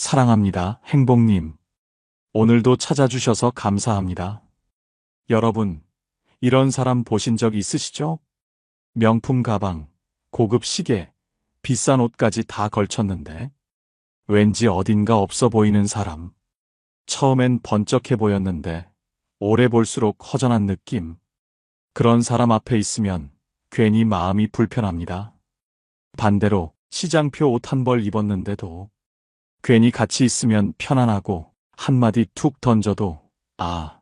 사랑합니다, 행복님. 오늘도 찾아주셔서 감사합니다. 여러분, 이런 사람 보신 적 있으시죠? 명품 가방, 고급 시계, 비싼 옷까지 다 걸쳤는데 왠지 어딘가 없어 보이는 사람. 처음엔 번쩍해 보였는데 오래 볼수록 허전한 느낌. 그런 사람 앞에 있으면 괜히 마음이 불편합니다. 반대로 시장표 옷 한 벌 입었는데도 괜히 같이 있으면 편안하고 한마디 툭 던져도 아,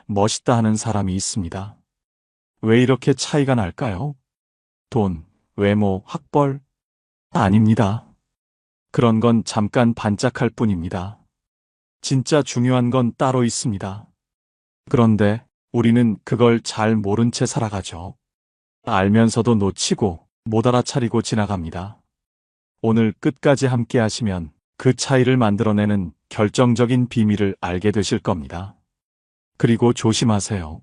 멋있다 하는 사람이 있습니다. 왜 이렇게 차이가 날까요? 돈, 외모, 학벌? 아닙니다. 그런 건 잠깐 반짝할 뿐입니다. 진짜 중요한 건 따로 있습니다. 그런데 우리는 그걸 잘 모른 채 살아가죠. 알면서도 놓치고 못 알아차리고 지나갑니다. 오늘 끝까지 함께 하시면 그 차이를 만들어내는 결정적인 비밀을 알게 되실 겁니다. 그리고 조심하세요.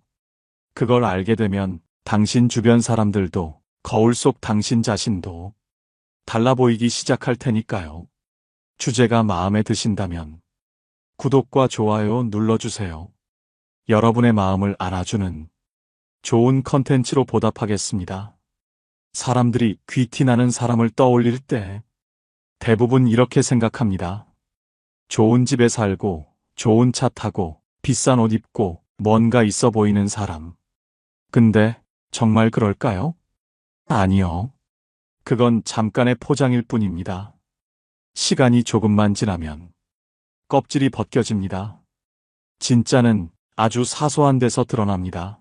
그걸 알게 되면 당신 주변 사람들도 거울 속 당신 자신도 달라 보이기 시작할 테니까요. 주제가 마음에 드신다면 구독과 좋아요 눌러주세요. 여러분의 마음을 알아주는 좋은 컨텐츠로 보답하겠습니다. 사람들이 귀티나는 사람을 떠올릴 때 대부분 이렇게 생각합니다. 좋은 집에 살고, 좋은 차 타고, 비싼 옷 입고, 뭔가 있어 보이는 사람. 근데 정말 그럴까요? 아니요. 그건 잠깐의 포장일 뿐입니다. 시간이 조금만 지나면 껍질이 벗겨집니다. 진짜는 아주 사소한 데서 드러납니다.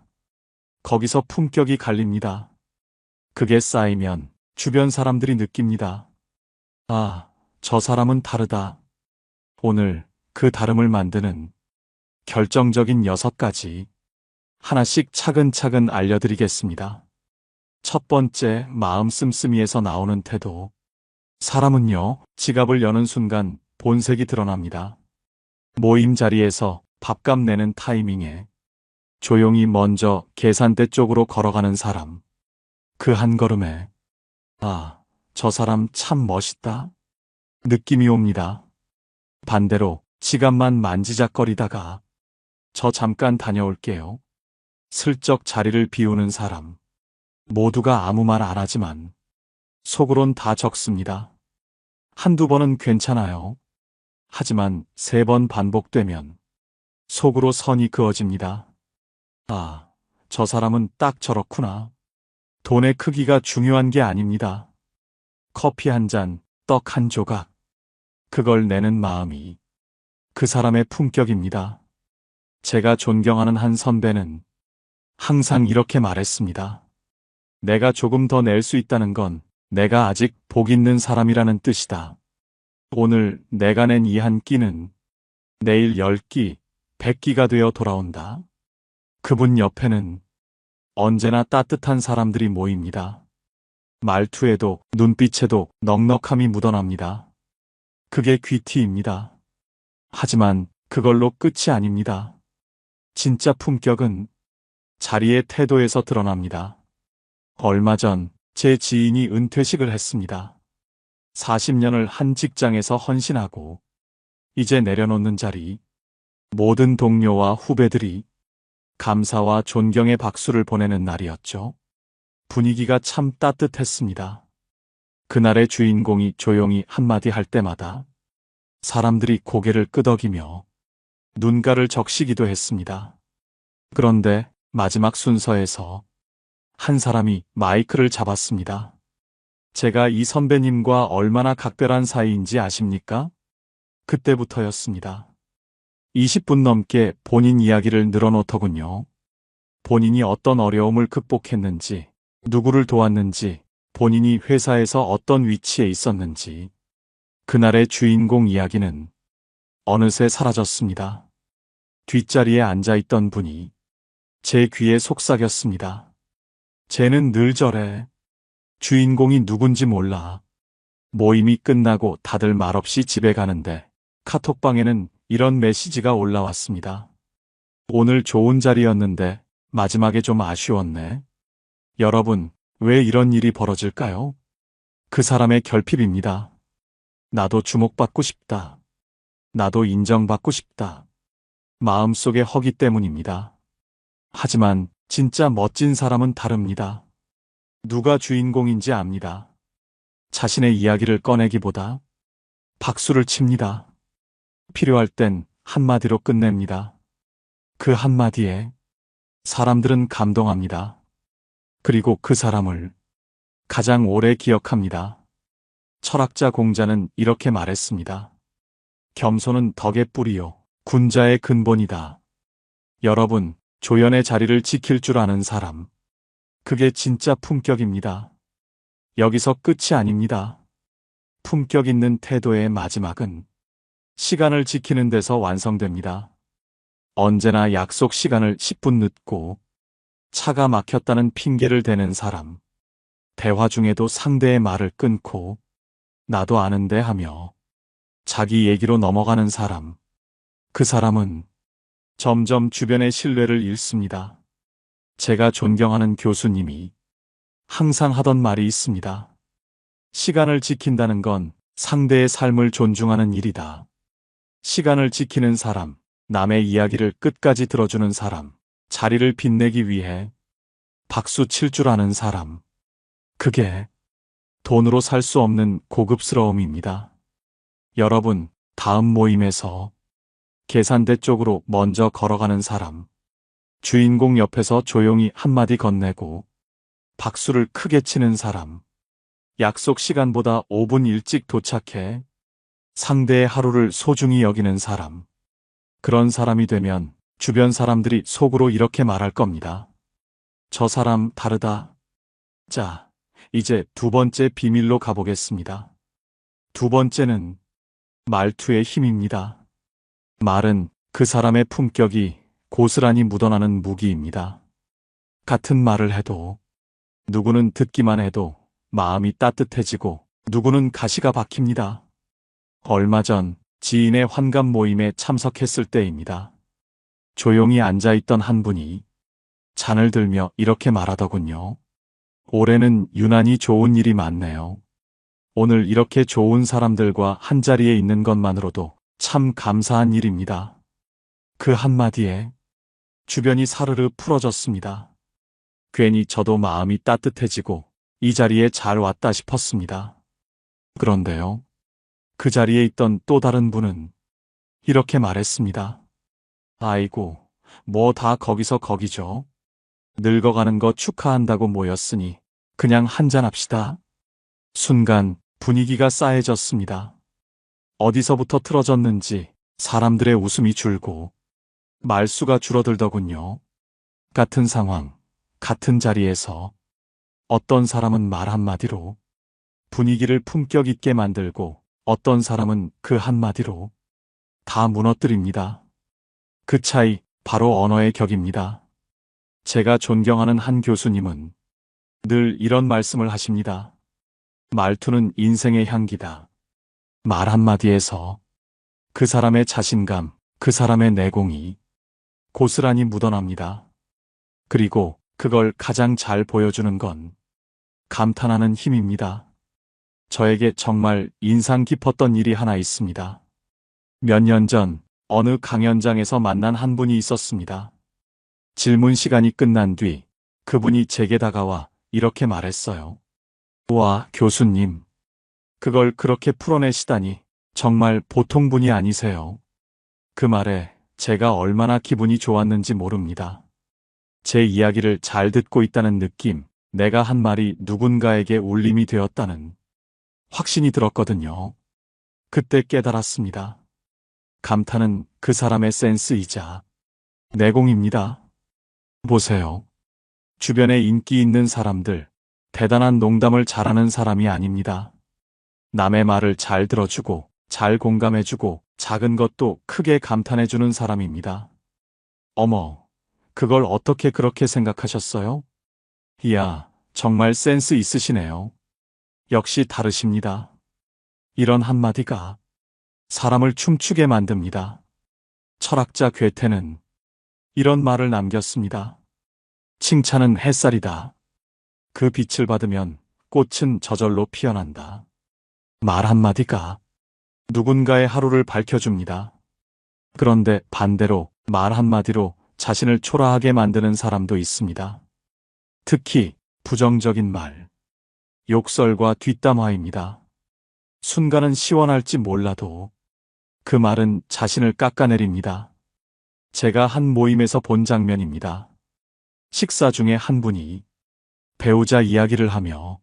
거기서 품격이 갈립니다. 그게 쌓이면 주변 사람들이 느낍니다. 아, 저 사람은 다르다. 오늘 그 다름을 만드는 결정적인 6가지 하나씩 차근차근 알려드리겠습니다. 첫 번째, 마음 씀씀이에서 나오는 태도. 사람은요, 지갑을 여는 순간 본색이 드러납니다. 모임 자리에서 밥값 내는 타이밍에 조용히 먼저 계산대 쪽으로 걸어가는 사람. 그 한 걸음에 아, 저 사람 참 멋있다 느낌이 옵니다. 반대로 지갑만 만지작거리다가 저 잠깐 다녀올게요. 슬쩍 자리를 비우는 사람. 모두가 아무 말 안 하지만 속으론 다 적습니다. 한두 번은 괜찮아요. 하지만 3번 반복되면 속으로 선이 그어집니다. 아, 저 사람은 딱 저렇구나. 돈의 크기가 중요한 게 아닙니다. 커피 한 잔, 떡 한 조각. 그걸 내는 마음이 그 사람의 품격입니다. 제가 존경하는 한 선배는 항상 이렇게 말했습니다. 내가 조금 더 낼 수 있다는 건 내가 아직 복 있는 사람이라는 뜻이다. 오늘 내가 낸 이 한 끼는 내일 10끼, 100끼가 되어 돌아온다. 그분 옆에는 언제나 따뜻한 사람들이 모입니다. 말투에도 눈빛에도 넉넉함이 묻어납니다. 그게 귀티입니다. 하지만 그걸로 끝이 아닙니다. 진짜 품격은 자리의 태도에서 드러납니다. 얼마 전 제 지인이 은퇴식을 했습니다. 40년을 한 직장에서 헌신하고 이제 내려놓는 자리. 모든 동료와 후배들이 감사와 존경의 박수를 보내는 날이었죠. 분위기가 참 따뜻했습니다. 그날의 주인공이 조용히 한마디 할 때마다 사람들이 고개를 끄덕이며 눈가를 적시기도 했습니다. 그런데 마지막 순서에서 한 사람이 마이크를 잡았습니다. 제가 이 선배님과 얼마나 각별한 사이인지 아십니까? 그때부터였습니다. 20분 넘게 본인 이야기를 늘어놓더군요. 본인이 어떤 어려움을 극복했는지, 누구를 도왔는지, 본인이 회사에서 어떤 위치에 있었는지. 그날의 주인공 이야기는 어느새 사라졌습니다. 뒷자리에 앉아있던 분이 제 귀에 속삭였습니다. 쟤는 늘 저래. 주인공이 누군지 몰라. 모임이 끝나고 다들 말없이 집에 가는데 카톡방에는 이런 메시지가 올라왔습니다. 오늘 좋은 자리였는데 마지막에 좀 아쉬웠네. 여러분, 왜 이런 일이 벌어질까요? 그 사람의 결핍입니다. 나도 주목받고 싶다. 나도 인정받고 싶다. 마음속의 허기 때문입니다. 하지만 진짜 멋진 사람은 다릅니다. 누가 주인공인지 압니다. 자신의 이야기를 꺼내기보다 박수를 칩니다. 필요할 땐 한마디로 끝냅니다. 그 한마디에 사람들은 감동합니다. 그리고 그 사람을 가장 오래 기억합니다. 철학자 공자는 이렇게 말했습니다. 겸손은 덕의 뿌리요, 군자의 근본이다. 여러분, 조연의 자리를 지킬 줄 아는 사람. 그게 진짜 품격입니다. 여기서 끝이 아닙니다. 품격 있는 태도의 마지막은 시간을 지키는 데서 완성됩니다. 언제나 약속 시간을 10분 늦고 차가 막혔다는 핑계를 대는 사람. 대화 중에도 상대의 말을 끊고 나도 아는데 하며 자기 얘기로 넘어가는 사람. 그 사람은 점점 주변의 신뢰를 잃습니다. 제가 존경하는 교수님이 항상 하던 말이 있습니다. 시간을 지킨다는 건 상대의 삶을 존중하는 일이다. 시간을 지키는 사람, 남의 이야기를 끝까지 들어주는 사람, 자리를 빛내기 위해 박수 칠 줄 아는 사람. 그게 돈으로 살 수 없는 고급스러움입니다. 여러분, 다음 모임에서 계산대 쪽으로 먼저 걸어가는 사람. 주인공 옆에서 조용히 한마디 건네고 박수를 크게 치는 사람. 약속 시간보다 5분 일찍 도착해 상대의 하루를 소중히 여기는 사람. 그런 사람이 되면 주변 사람들이 속으로 이렇게 말할 겁니다. 저 사람 다르다. 자, 이제 두 번째 비밀로 가보겠습니다. 두 번째는 말투의 힘입니다. 말은 그 사람의 품격이 고스란히 묻어나는 무기입니다. 같은 말을 해도 누구는 듣기만 해도 마음이 따뜻해지고 누구는 가시가 박힙니다. 얼마 전 지인의 환갑 모임에 참석했을 때입니다. 조용히 앉아있던 한 분이 잔을 들며 이렇게 말하더군요. 올해는 유난히 좋은 일이 많네요. 오늘 이렇게 좋은 사람들과 한자리에 있는 것만으로도 참 감사한 일입니다. 그 한마디에 주변이 사르르 풀어졌습니다. 괜히 저도 마음이 따뜻해지고 이 자리에 잘 왔다 싶었습니다. 그런데요. 그 자리에 있던 또 다른 분은 이렇게 말했습니다. 아이고, 뭐 다 거기서 거기죠. 늙어가는 거 축하한다고 모였으니 그냥 한잔합시다. 순간 분위기가 싸해졌습니다. 어디서부터 틀어졌는지 사람들의 웃음이 줄고 말수가 줄어들더군요. 같은 상황, 같은 자리에서 어떤 사람은 말 한마디로 분위기를 품격 있게 만들고 어떤 사람은 그 한마디로 다 무너뜨립니다. 그 차이 바로 언어의 격입니다. 제가 존경하는 한 교수님은 늘 이런 말씀을 하십니다. 말투는 인생의 향기다. 말 한마디에서 그 사람의 자신감, 그 사람의 내공이 고스란히 묻어납니다. 그리고 그걸 가장 잘 보여주는 건 감탄하는 힘입니다. 저에게 정말 인상 깊었던 일이 하나 있습니다. 몇 년 전 어느 강연장에서 만난 한 분이 있었습니다. 질문 시간이 끝난 뒤 그분이 제게 다가와 이렇게 말했어요. 와, 교수님. 그걸 그렇게 풀어내시다니 정말 보통 분이 아니세요. 그 말에 제가 얼마나 기분이 좋았는지 모릅니다. 제 이야기를 잘 듣고 있다는 느낌, 내가 한 말이 누군가에게 울림이 되었다는 확신이 들었거든요. 그때 깨달았습니다. 감탄은 그 사람의 센스이자 내공입니다. 보세요. 주변에 인기 있는 사람들, 대단한 농담을 잘하는 사람이 아닙니다. 남의 말을 잘 들어주고, 잘 공감해주고, 작은 것도 크게 감탄해주는 사람입니다. 어머, 그걸 어떻게 그렇게 생각하셨어요? 이야, 정말 센스 있으시네요. 역시 다르십니다. 이런 한마디가 사람을 춤추게 만듭니다. 철학자 괴테는 이런 말을 남겼습니다. 칭찬은 햇살이다. 그 빛을 받으면 꽃은 저절로 피어난다. 말 한마디가 누군가의 하루를 밝혀줍니다. 그런데 반대로 말 한마디로 자신을 초라하게 만드는 사람도 있습니다. 특히 부정적인 말, 욕설과 뒷담화입니다. 순간은 시원할지 몰라도 그 말은 자신을 깎아내립니다. 제가 한 모임에서 본 장면입니다. 식사 중에 한 분이 배우자 이야기를 하며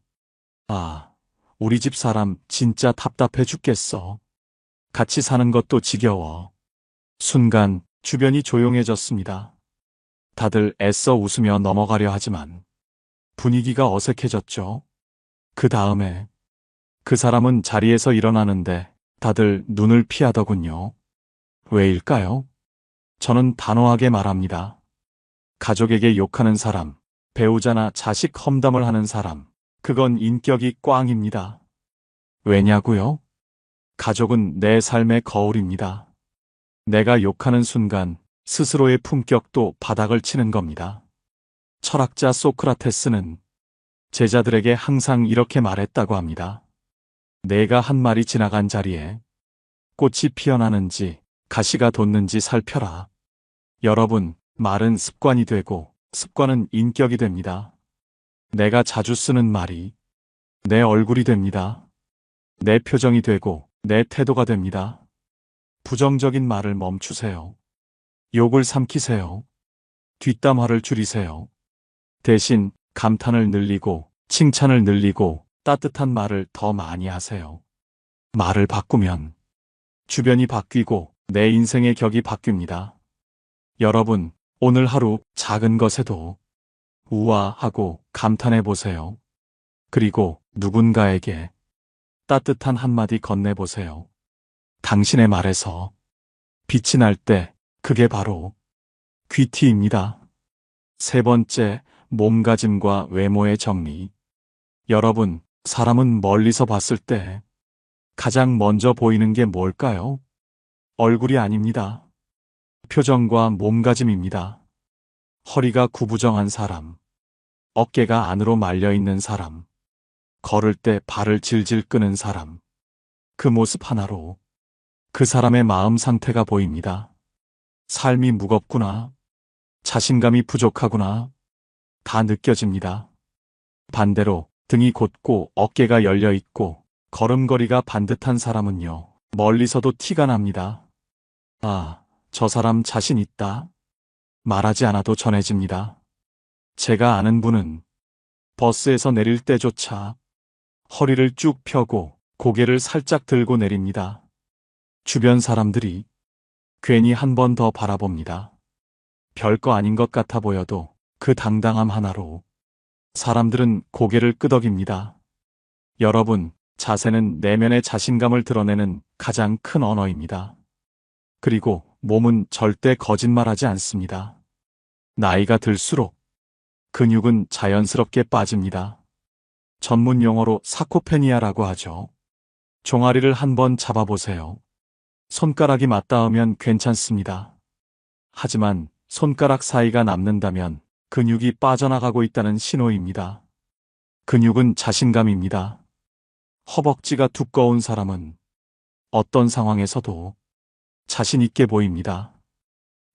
우리 집 사람 진짜 답답해 죽겠어. 같이 사는 것도 지겨워. 순간 주변이 조용해졌습니다. 다들 애써 웃으며 넘어가려 하지만 분위기가 어색해졌죠. 그 다음에 그 사람은 자리에서 일어나는데 다들 눈을 피하더군요. 왜일까요? 저는 단호하게 말합니다. 가족에게 욕하는 사람, 배우자나 자식 험담을 하는 사람, 그건 인격이 꽝입니다. 왜냐고요? 가족은 내 삶의 거울입니다. 내가 욕하는 순간 스스로의 품격도 바닥을 치는 겁니다. 철학자 소크라테스는 제자들에게 항상 이렇게 말했다고 합니다. 내가 한 말이 지나간 자리에 꽃이 피어나는지 가시가 돋는지 살펴라. 여러분, 말은 습관이 되고 습관은 인격이 됩니다. 내가 자주 쓰는 말이 내 얼굴이 됩니다. 내 표정이 되고 내 태도가 됩니다. 부정적인 말을 멈추세요. 욕을 삼키세요. 뒷담화를 줄이세요. 대신 감탄을 늘리고 칭찬을 늘리고 따뜻한 말을 더 많이 하세요. 말을 바꾸면 주변이 바뀌고 내 인생의 격이 바뀝니다. 여러분, 오늘 하루 작은 것에도 우아하고 감탄해 보세요. 그리고 누군가에게 따뜻한 한마디 건네보세요. 당신의 말에서 빛이 날 때 그게 바로 귀티입니다. 세 번째, 몸가짐과 외모의 정리. 여러분, 사람은 멀리서 봤을 때 가장 먼저 보이는 게 뭘까요? 얼굴이 아닙니다. 표정과 몸가짐입니다. 허리가 구부정한 사람, 어깨가 안으로 말려 있는 사람, 걸을 때 발을 질질 끄는 사람. 그 모습 하나로 그 사람의 마음 상태가 보입니다. 삶이 무겁구나. 자신감이 부족하구나. 다 느껴집니다. 반대로 등이 곧고 어깨가 열려 있고 걸음걸이가 반듯한 사람은요, 멀리서도 티가 납니다. 저 사람 자신 있다. 말하지 않아도 전해집니다. 제가 아는 분은 버스에서 내릴 때조차 허리를 쭉 펴고 고개를 살짝 들고 내립니다. 주변 사람들이 괜히 한 번 더 바라봅니다. 별거 아닌 것 같아 보여도 그 당당함 하나로 사람들은 고개를 끄덕입니다. 여러분, 자세는 내면의 자신감을 드러내는 가장 큰 언어입니다. 그리고 몸은 절대 거짓말하지 않습니다. 나이가 들수록 근육은 자연스럽게 빠집니다. 전문 용어로 사코페니아라고 하죠. 종아리를 한번 잡아보세요. 손가락이 맞닿으면 괜찮습니다. 하지만 손가락 사이가 남는다면 근육이 빠져나가고 있다는 신호입니다. 근육은 자신감입니다. 허벅지가 두꺼운 사람은 어떤 상황에서도 자신 있게 보입니다.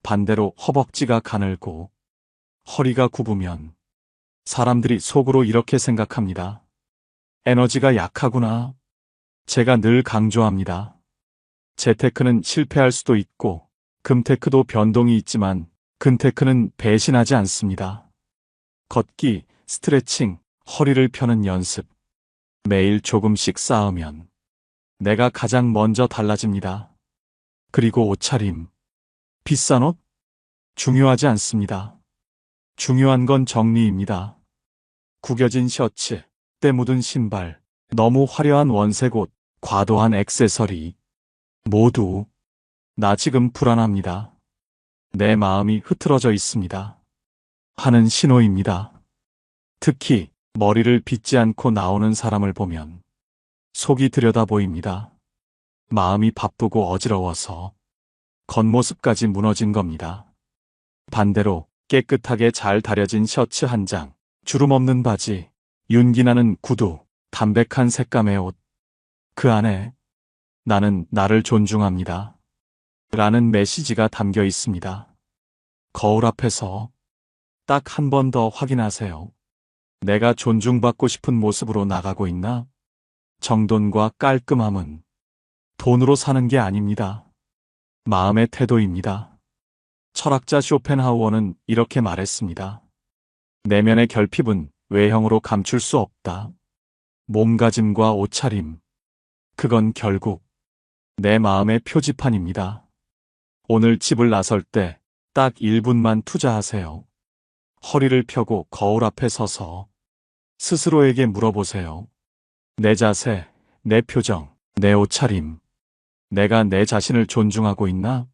반대로 허벅지가 가늘고 허리가 굽으면 사람들이 속으로 이렇게 생각합니다. 에너지가 약하구나. 제가 늘 강조합니다. 재테크는 실패할 수도 있고 금테크도 변동이 있지만 근테크는 배신하지 않습니다. 걷기, 스트레칭, 허리를 펴는 연습. 매일 조금씩 쌓으면 내가 가장 먼저 달라집니다. 그리고 옷차림. 비싼 옷? 중요하지 않습니다. 중요한 건 정리입니다. 구겨진 셔츠, 때 묻은 신발, 너무 화려한 원색 옷, 과도한 액세서리. 모두 나 지금 불안합니다. 내 마음이 흐트러져 있습니다. 하는 신호입니다. 특히 머리를 빗지 않고 나오는 사람을 보면 속이 들여다 보입니다. 마음이 바쁘고 어지러워서 겉모습까지 무너진 겁니다. 반대로 깨끗하게 잘 다려진 셔츠 한 장, 주름 없는 바지, 윤기나는 구두, 담백한 색감의 옷. 그 안에 나는 나를 존중합니다. 라는 메시지가 담겨 있습니다. 거울 앞에서 딱 한 번 더 확인하세요. 내가 존중받고 싶은 모습으로 나가고 있나? 정돈과 깔끔함은 돈으로 사는 게 아닙니다. 마음의 태도입니다. 철학자 쇼펜하우어는 이렇게 말했습니다. 내면의 결핍은 외형으로 감출 수 없다. 몸가짐과 옷차림. 그건 결국 내 마음의 표지판입니다. 오늘 집을 나설 때 딱 1분만 투자하세요. 허리를 펴고 거울 앞에 서서 스스로에게 물어보세요. 내 자세, 내 표정, 내 옷차림. 내가 내 자신을 존중하고 있나?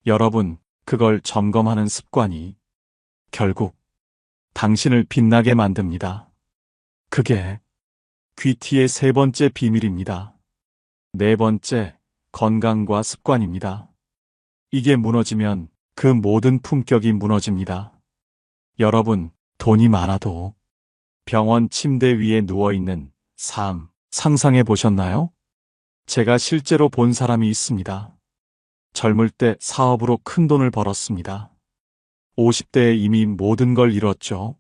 여러분, 그걸 점검하는 습관이 결국 당신을 빛나게 만듭니다. 그게 귀티의 세 번째 비밀입니다. 네 번째, 건강과 습관입니다. 이게 무너지면 그 모든 품격이 무너집니다. 여러분, 돈이 많아도 병원 침대 위에 누워있는 삶 상상해 보셨나요? 제가 실제로 본 사람이 있습니다. 젊을 때 사업으로 큰 돈을 벌었습니다. 50대에 이미 모든 걸 이뤘죠.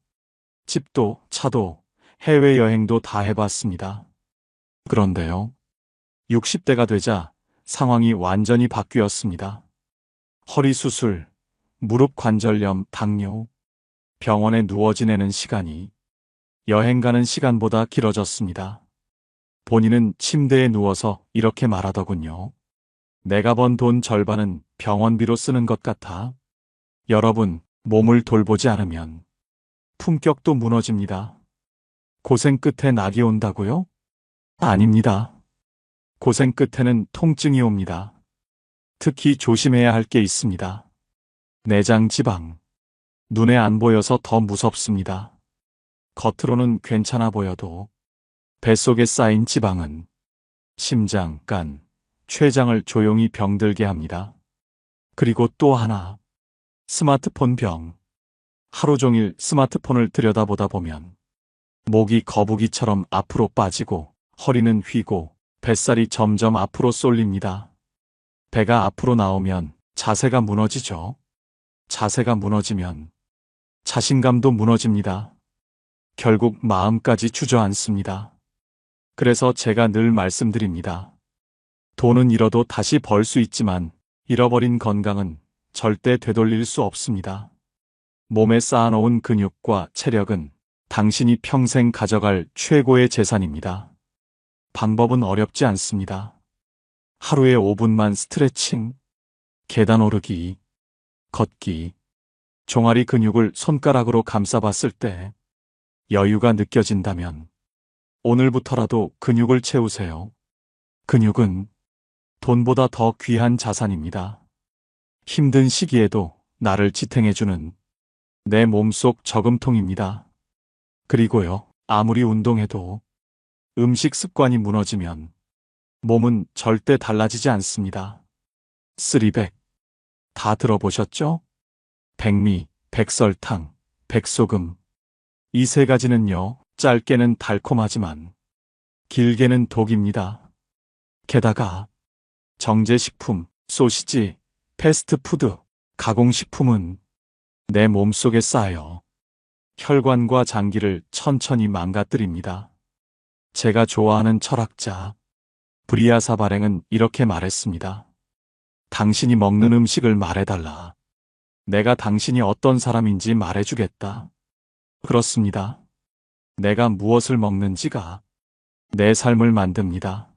집도, 차도, 해외여행도 다 해봤습니다. 그런데요, 60대가 되자 상황이 완전히 바뀌었습니다. 허리 수술, 무릎 관절염, 당뇨, 병원에 누워 지내는 시간이 여행 가는 시간보다 길어졌습니다. 본인은 침대에 누워서 이렇게 말하더군요. 내가 번 돈 절반은 병원비로 쓰는 것 같아. 여러분, 몸을 돌보지 않으면 품격도 무너집니다. 고생 끝에 낙이 온다고요? 아닙니다. 고생 끝에는 통증이 옵니다. 특히 조심해야 할 게 있습니다. 내장 지방. 눈에 안 보여서 더 무섭습니다. 겉으로는 괜찮아 보여도 뱃속에 쌓인 지방은 심장, 간, 췌장을 조용히 병들게 합니다. 그리고 또 하나, 스마트폰 병. 하루 종일 스마트폰을 들여다보다 보면 목이 거북이처럼 앞으로 빠지고 허리는 휘고 뱃살이 점점 앞으로 쏠립니다. 배가 앞으로 나오면 자세가 무너지죠. 자세가 무너지면 자신감도 무너집니다. 결국 마음까지 주저앉습니다. 그래서 제가 늘 말씀드립니다. 돈은 잃어도 다시 벌 수 있지만 잃어버린 건강은 절대 되돌릴 수 없습니다. 몸에 쌓아놓은 근육과 체력은 당신이 평생 가져갈 최고의 재산입니다. 방법은 어렵지 않습니다. 하루에 5분만 스트레칭, 계단 오르기, 걷기, 종아리 근육을 손가락으로 감싸봤을 때 여유가 느껴진다면 오늘부터라도 근육을 채우세요. 근육은 돈보다 더 귀한 자산입니다. 힘든 시기에도 나를 지탱해주는 내 몸속 저금통입니다. 그리고요, 아무리 운동해도 음식 습관이 무너지면 몸은 절대 달라지지 않습니다. 쓰리백. 다 들어보셨죠? 백미, 백설탕, 백소금. 이 세 가지는요, 짧게는 달콤하지만 길게는 독입니다. 게다가 정제식품, 소시지, 패스트푸드, 가공식품은 내 몸속에 쌓여 혈관과 장기를 천천히 망가뜨립니다. 제가 좋아하는 철학자 브리아사 발행은 이렇게 말했습니다. 당신이 먹는 음식을 말해달라. 내가 당신이 어떤 사람인지 말해주겠다. 그렇습니다. 내가 무엇을 먹는지가 내 삶을 만듭니다.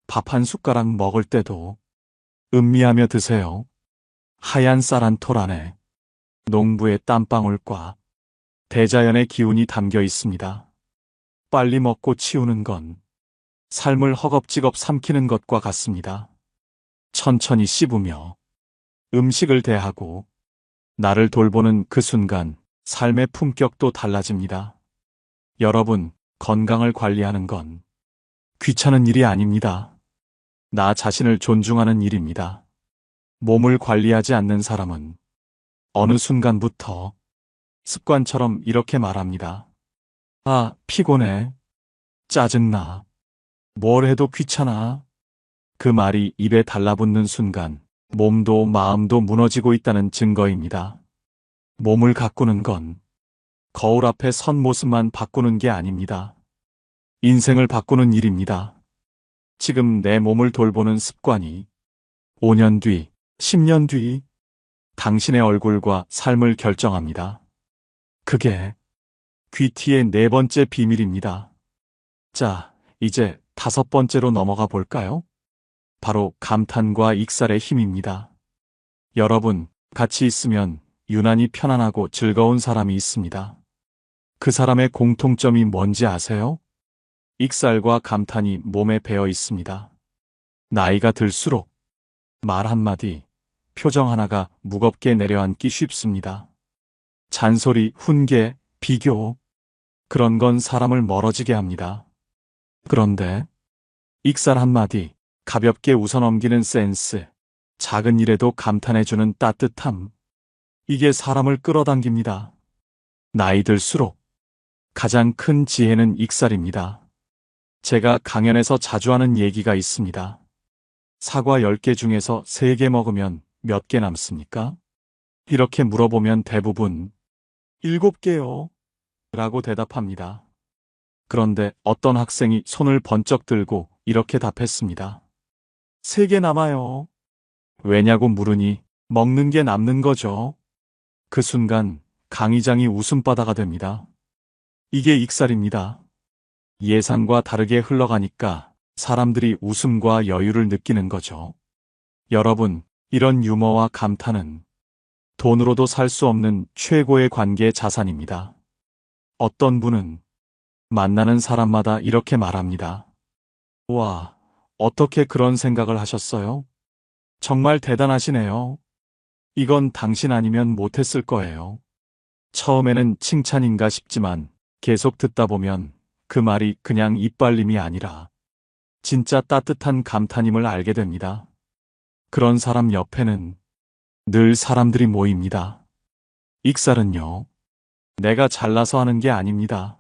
밥 한 숟가락 먹을 때도 음미하며 드세요. 하얀 쌀 한 톨 안에 농부의 땀방울과 대자연의 기운이 담겨 있습니다. 빨리 먹고 치우는 건 삶을 허겁지겁 삼키는 것과 같습니다. 천천히 씹으며 음식을 대하고 나를 돌보는 그 순간 삶의 품격도 달라집니다. 여러분, 건강을 관리하는 건 귀찮은 일이 아닙니다. 나 자신을 존중하는 일입니다. 몸을 관리하지 않는 사람은 어느 순간부터 습관처럼 이렇게 말합니다. 아, 피곤해. 짜증나. 뭘 해도 귀찮아. 그 말이 입에 달라붙는 순간 몸도 마음도 무너지고 있다는 증거입니다. 몸을 가꾸는 건 거울 앞에 선 모습만 바꾸는 게 아닙니다. 인생을 바꾸는 일입니다. 지금 내 몸을 돌보는 습관이 5년 뒤, 10년 뒤 당신의 얼굴과 삶을 결정합니다. 그게 귀티의 네 번째 비밀입니다. 자, 이제 다섯 번째로 넘어가 볼까요? 바로 감탄과 익살의 힘입니다. 여러분, 같이 있으면 유난히 편안하고 즐거운 사람이 있습니다. 그 사람의 공통점이 뭔지 아세요? 익살과 감탄이 몸에 배어 있습니다. 나이가 들수록 말 한마디, 표정 하나가 무겁게 내려앉기 쉽습니다. 잔소리, 훈계, 비교, 그런 건 사람을 멀어지게 합니다. 그런데 익살 한마디, 가볍게 웃어넘기는 센스, 작은 일에도 감탄해주는 따뜻함, 이게 사람을 끌어당깁니다. 나이 들수록 가장 큰 지혜는 익살입니다. 제가 강연에서 자주 하는 얘기가 있습니다. 사과 10개 중에서 3개 먹으면 몇 개 남습니까? 이렇게 물어보면 대부분 7개요. 라고 대답합니다. 그런데 어떤 학생이 손을 번쩍 들고 이렇게 답했습니다. 3개 남아요. 왜냐고 물으니 먹는 게 남는 거죠. 그 순간 강의장이 웃음바다가 됩니다. 이게 익살입니다. 예상과 다르게 흘러가니까 사람들이 웃음과 여유를 느끼는 거죠. 여러분, 이런 유머와 감탄은 돈으로도 살 수 없는 최고의 관계 자산입니다. 어떤 분은 만나는 사람마다 이렇게 말합니다. 와, 어떻게 그런 생각을 하셨어요? 정말 대단하시네요. 이건 당신 아니면 못했을 거예요. 처음에는 칭찬인가 싶지만 계속 듣다 보면 그 말이 그냥 이빨림이 아니라 진짜 따뜻한 감탄임을 알게 됩니다. 그런 사람 옆에는 늘 사람들이 모입니다. 익살은요, 내가 잘나서 하는 게 아닙니다.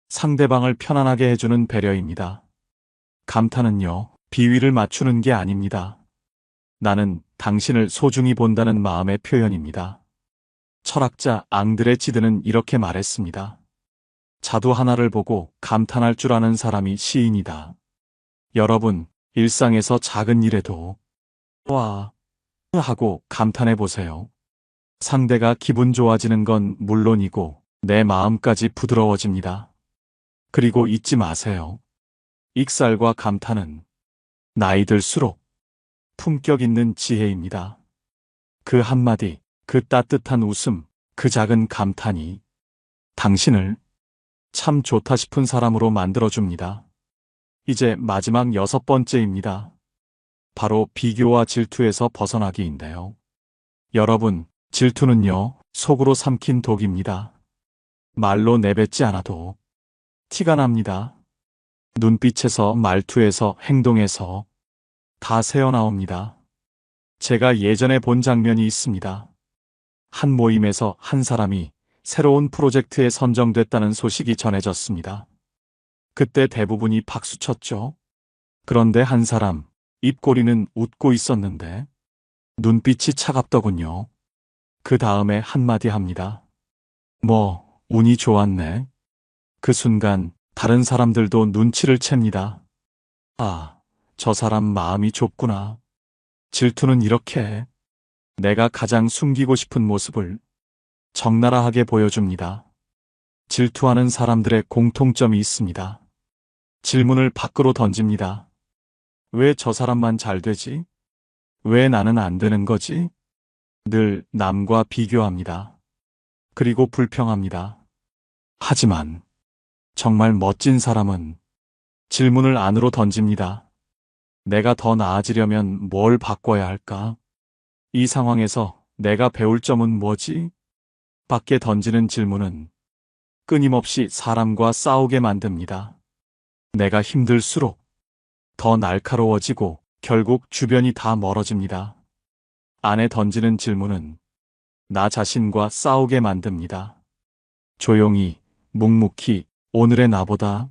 상대방을 편안하게 해주는 배려입니다. 감탄은요, 비위를 맞추는 게 아닙니다. 나는 당신을 소중히 본다는 마음의 표현입니다. 철학자 앙드레 지드는 이렇게 말했습니다. 자두 하나를 보고 감탄할 줄 아는 사람이 시인이다. 여러분, 일상에서 작은 일에도 와 하고 감탄해 보세요. 상대가 기분 좋아지는 건 물론이고 내 마음까지 부드러워집니다. 그리고 잊지 마세요. 익살과 감탄은 나이 들수록 품격 있는 지혜입니다. 그 한마디, 그 따뜻한 웃음, 그 작은 감탄이 당신을 참 좋다 싶은 사람으로 만들어줍니다. 이제 마지막 6번째입니다. 바로 비교와 질투에서 벗어나기인데요. 여러분, 질투는요, 속으로 삼킨 독입니다. 말로 내뱉지 않아도 티가 납니다. 눈빛에서, 말투에서, 행동에서 다 새어나옵니다. 제가 예전에 본 장면이 있습니다. 한 모임에서 한 사람이 새로운 프로젝트에 선정됐다는 소식이 전해졌습니다. 그때 대부분이 박수쳤죠. 그런데 한 사람, 입꼬리는 웃고 있었는데 눈빛이 차갑더군요. 그 다음에 한마디 합니다. 뭐, 운이 좋았네. 그 순간 다른 사람들도 눈치를 챕니다. 아, 저 사람 마음이 좁구나. 질투는 이렇게 내가 가장 숨기고 싶은 모습을 적나라하게 보여줍니다. 질투하는 사람들의 공통점이 있습니다. 질문을 밖으로 던집니다. 왜 저 사람만 잘 되지? 왜 나는 안 되는 거지? 늘 남과 비교합니다. 그리고 불평합니다. 하지만 정말 멋진 사람은 질문을 안으로 던집니다. 내가 더 나아지려면 뭘 바꿔야 할까? 이 상황에서 내가 배울 점은 뭐지? 밖에 던지는 질문은 끊임없이 사람과 싸우게 만듭니다. 내가 힘들수록 더 날카로워지고 결국 주변이 다 멀어집니다. 안에 던지는 질문은 나 자신과 싸우게 만듭니다. 조용히, 묵묵히 오늘의 나보다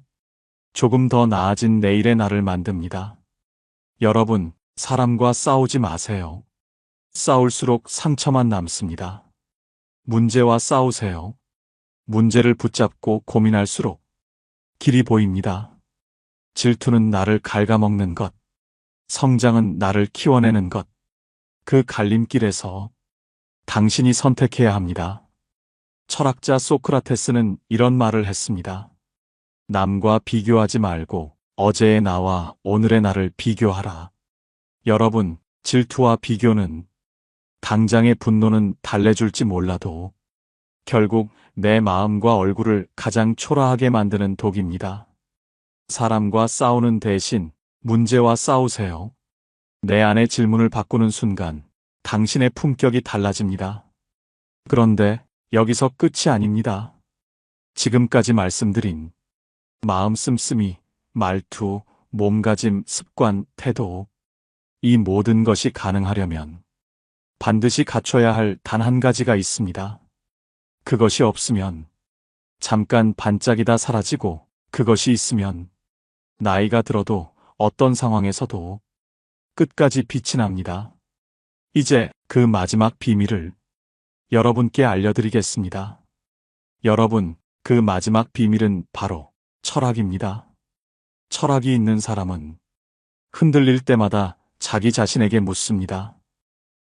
조금 더 나아진 내일의 나를 만듭니다. 여러분, 사람과 싸우지 마세요. 싸울수록 상처만 남습니다. 문제와 싸우세요. 문제를 붙잡고 고민할수록 길이 보입니다. 질투는 나를 갉아먹는 것, 성장은 나를 키워내는 것. 그 갈림길에서 당신이 선택해야 합니다. 철학자 소크라테스는 이런 말을 했습니다. 남과 비교하지 말고 어제의 나와 오늘의 나를 비교하라. 여러분, 질투와 비교는 당장의 분노는 달래줄지 몰라도 결국 내 마음과 얼굴을 가장 초라하게 만드는 독입니다. 사람과 싸우는 대신 문제와 싸우세요. 내 안의 질문을 바꾸는 순간 당신의 품격이 달라집니다. 그런데 여기서 끝이 아닙니다. 지금까지 말씀드린 마음 씀씀이, 말투, 몸가짐, 습관, 태도, 이 모든 것이 가능하려면 반드시 갖춰야 할 단 한 가지가 있습니다. 그것이 없으면 잠깐 반짝이다 사라지고, 그것이 있으면 나이가 들어도 어떤 상황에서도 끝까지 빛이 납니다. 이제 그 마지막 비밀을 여러분께 알려드리겠습니다. 여러분, 그 마지막 비밀은 바로 철학입니다. 철학이 있는 사람은 흔들릴 때마다 자기 자신에게 묻습니다.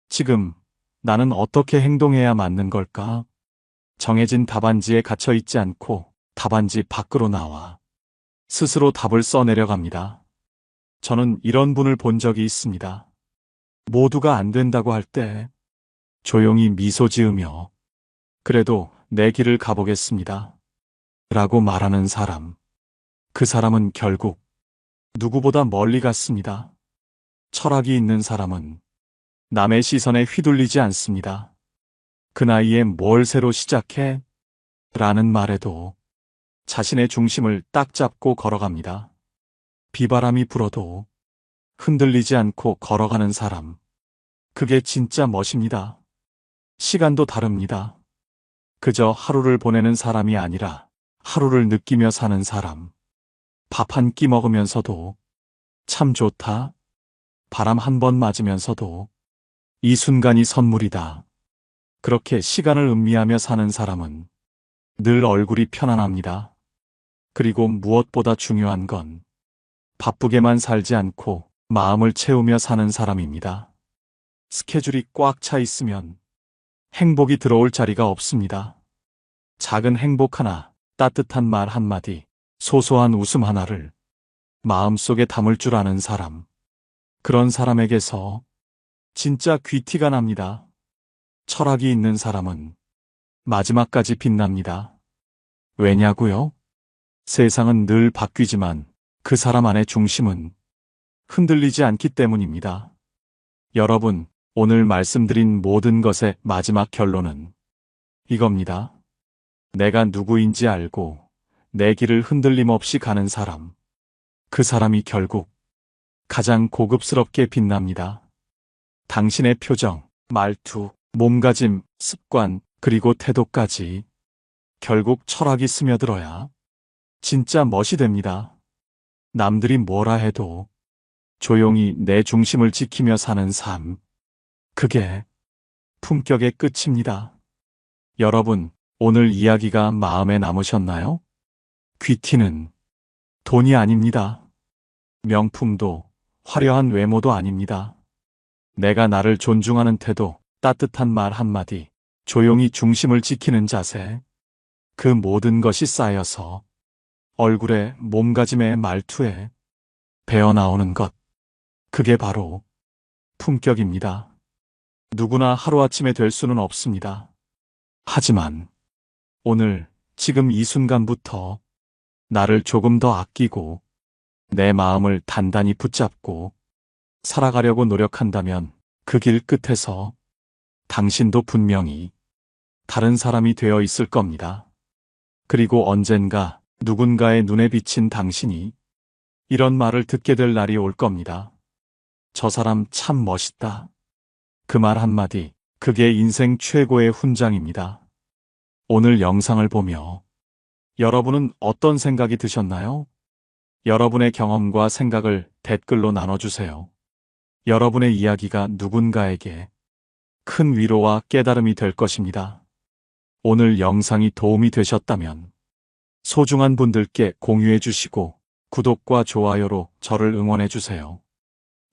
지금 나는 어떻게 행동해야 맞는 걸까? 정해진 답안지에 갇혀 있지 않고 답안지 밖으로 나와 스스로 답을 써내려갑니다. 저는 이런 분을 본 적이 있습니다. 모두가 안 된다고 할 때 조용히 미소 지으며 그래도 내 길을 가보겠습니다. 라고 말하는 사람. 그 사람은 결국 누구보다 멀리 갔습니다. 철학이 있는 사람은 남의 시선에 휘둘리지 않습니다. 그 나이에 뭘 새로 시작해? 라는 말에도 자신의 중심을 딱 잡고 걸어갑니다. 비바람이 불어도 흔들리지 않고 걸어가는 사람. 그게 진짜 멋입니다. 시간도 다릅니다. 그저 하루를 보내는 사람이 아니라 하루를 느끼며 사는 사람. 밥 한 끼 먹으면서도 참 좋다. 바람 한 번 맞으면서도 이 순간이 선물이다. 그렇게 시간을 음미하며 사는 사람은 늘 얼굴이 편안합니다. 그리고 무엇보다 중요한 건 바쁘게만 살지 않고 마음을 채우며 사는 사람입니다. 스케줄이 꽉 차 있으면 행복이 들어올 자리가 없습니다. 작은 행복 하나, 따뜻한 말 한마디, 소소한 웃음 하나를 마음속에 담을 줄 아는 사람. 그런 사람에게서 진짜 귀티가 납니다. 철학이 있는 사람은 마지막까지 빛납니다. 왜냐고요? 세상은 늘 바뀌지만 그 사람 안의 중심은 흔들리지 않기 때문입니다. 여러분, 오늘 말씀드린 모든 것의 마지막 결론은 이겁니다. 내가 누구인지 알고 내 길을 흔들림 없이 가는 사람. 그 사람이 결국 가장 고급스럽게 빛납니다. 당신의 표정, 말투, 몸가짐, 습관, 그리고 태도까지 결국 철학이 스며들어야 진짜 멋이 됩니다. 남들이 뭐라 해도 조용히 내 중심을 지키며 사는 삶. 그게 품격의 끝입니다. 여러분, 오늘 이야기가 마음에 남으셨나요? 귀티는 돈이 아닙니다. 명품도 화려한 외모도 아닙니다. 내가 나를 존중하는 태도, 따뜻한 말 한마디, 조용히 중심을 지키는 자세. 그 모든 것이 쌓여서 얼굴에, 몸가짐에, 말투에 배어나오는 것. 그게 바로 품격입니다. 누구나 하루아침에 될 수는 없습니다. 하지만 오늘, 지금 이 순간부터 나를 조금 더 아끼고 내 마음을 단단히 붙잡고 살아가려고 노력한다면 그 길 끝에서 당신도 분명히 다른 사람이 되어 있을 겁니다. 그리고 언젠가 누군가의 눈에 비친 당신이 이런 말을 듣게 될 날이 올 겁니다. 저 사람 참 멋있다. 그 말 한마디, 그게 인생 최고의 훈장입니다. 오늘 영상을 보며 여러분은 어떤 생각이 드셨나요? 여러분의 경험과 생각을 댓글로 나눠주세요. 여러분의 이야기가 누군가에게 큰 위로와 깨달음이 될 것입니다. 오늘 영상이 도움이 되셨다면 소중한 분들께 공유해 주시고 구독과 좋아요로 저를 응원해 주세요.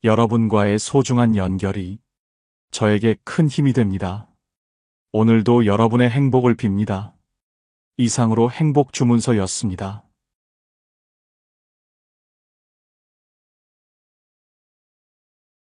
여러분과의 소중한 연결이 저에게 큰 힘이 됩니다. 오늘도 여러분의 행복을 빕니다. 이상으로 행복 주문서였습니다.